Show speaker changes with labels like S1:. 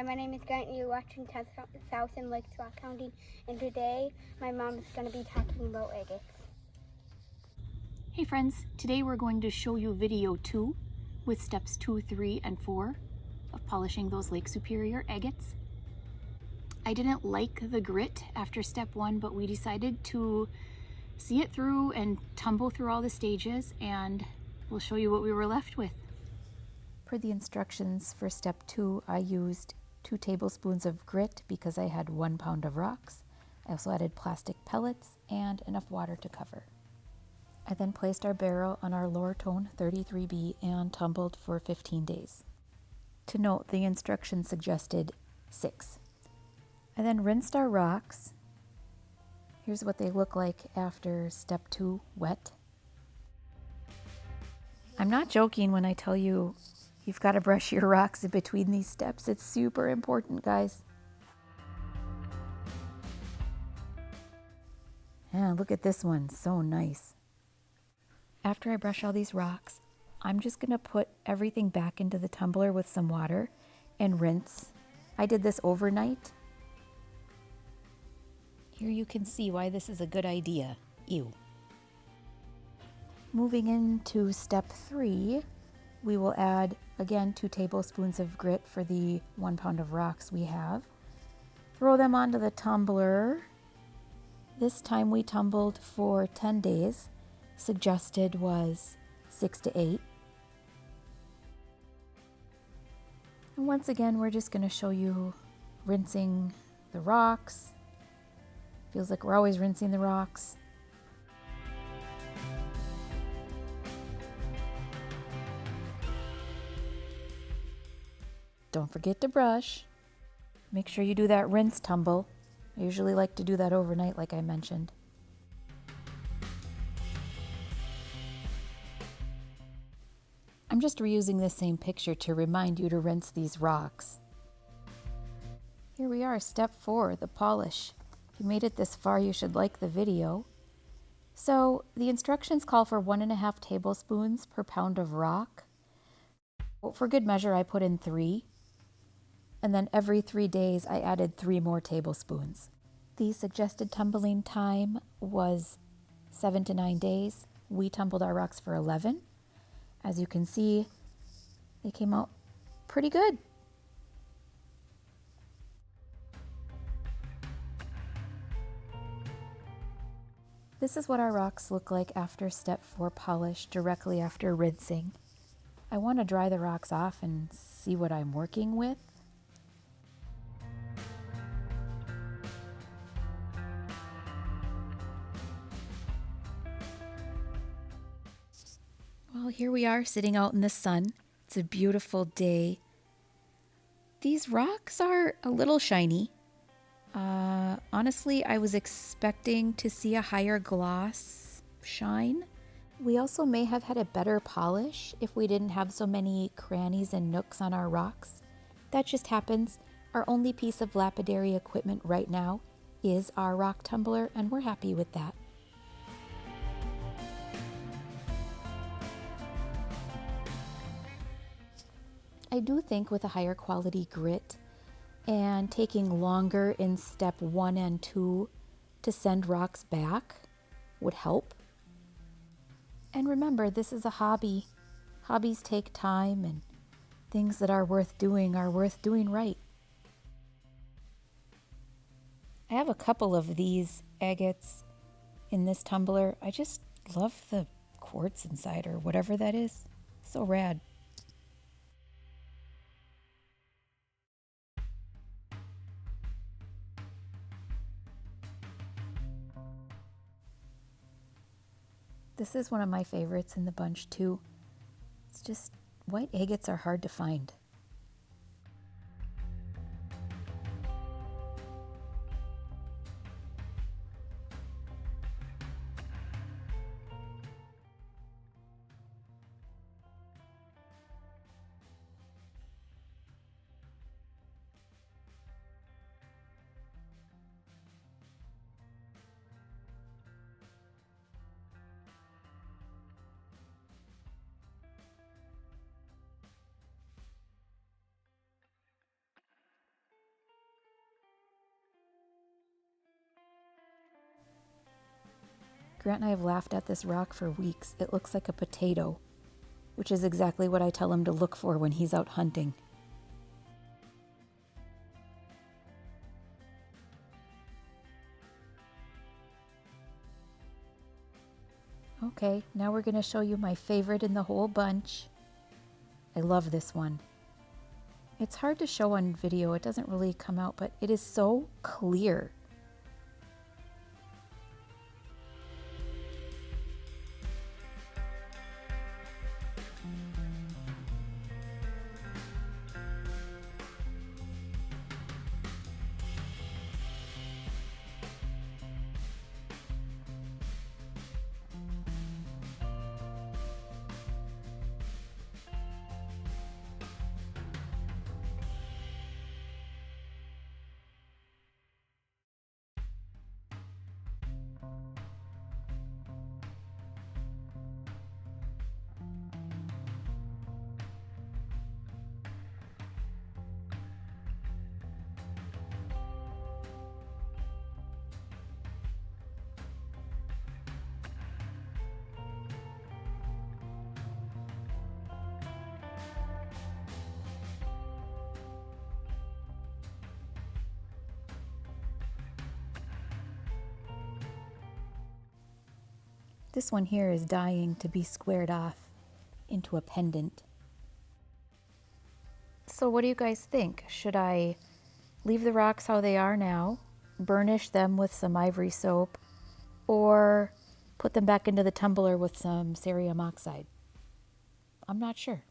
S1: my name is Grant and you're watching South and Lake Rockhounding, and today my mom is going to be talking about agates.
S2: Hey friends, today we're going to show you video 2 with steps 2, 3, and 4 of polishing those Lake Superior agates. I didn't like the grit after step 1, but we decided to see it through and tumble through all the stages, and we'll show you what we were left with. Per the instructions for step 2, I used 2 tablespoons of grit because I had 1 pound of rocks. I also added plastic pellets and enough water to cover. I then placed our barrel on our Lortone 33B and tumbled for 15 days. To note, the instructions suggested 6. I then rinsed our rocks. Here's what they look like after step 2 wet. I'm not joking when I tell you you've got to brush your rocks in between these steps. It's super important, guys. And look at this one, so nice. After I brush all these rocks, I'm just gonna put everything back into the tumbler with some water and rinse. I did this overnight. Here you can see why this is a good idea. Ew. Moving into step 3, we will add, again, 2 tablespoons of grit for the 1 pound of rocks we have. Throw them onto the tumbler. This time we tumbled for 10 days. Suggested was 6 to 8. And once again, we're just going to show you rinsing the rocks. Feels like we're always rinsing the rocks. Don't forget to brush. Make sure you do that rinse tumble. I usually like to do that overnight, like I mentioned. I'm just reusing this same picture to remind you to rinse these rocks. Here we are, step 4, the polish. If you made it this far, you should like the video. So the instructions call for 1.5 tablespoons per pound of rock. For good measure, I put in 3. And then every 3 days, I added 3 more tablespoons. The suggested tumbling time was 7 to 9 days. We tumbled our rocks for 11. As you can see, they came out pretty good. This is what our rocks look like after step 4 polish, directly after rinsing. I want to dry the rocks off and see what I'm working with. Well, here we are sitting out in the sun. It's a beautiful day. These rocks are a little shiny. Honestly, I was expecting to see a higher gloss shine. We also may have had a better polish if we didn't have so many crannies and nooks on our rocks. That just happens. Our only piece of lapidary equipment right now is our rock tumbler, and we're happy with that. I do think with a higher quality grit and taking longer in step 1 and 2 to send rocks back would help. And remember, this is a hobby. Hobbies take time, and things that are worth doing right. I have a couple of these agates in this tumbler. I just love the quartz inside, or whatever that is. So rad. This is one of my favorites in the bunch too. It's just, white agates are hard to find. Grant and I have laughed at this rock for weeks. It looks like a potato, which is exactly what I tell him to look for when he's out hunting. Okay, now we're going to show you my favorite in the whole bunch. I love this one. It's hard to show on video. It doesn't really come out, but it is so clear. This one here is dying to be squared off into a pendant. So what do you guys think? Should I leave the rocks how they are now, burnish them with some ivory soap, or put them back into the tumbler with some cerium oxide? I'm not sure.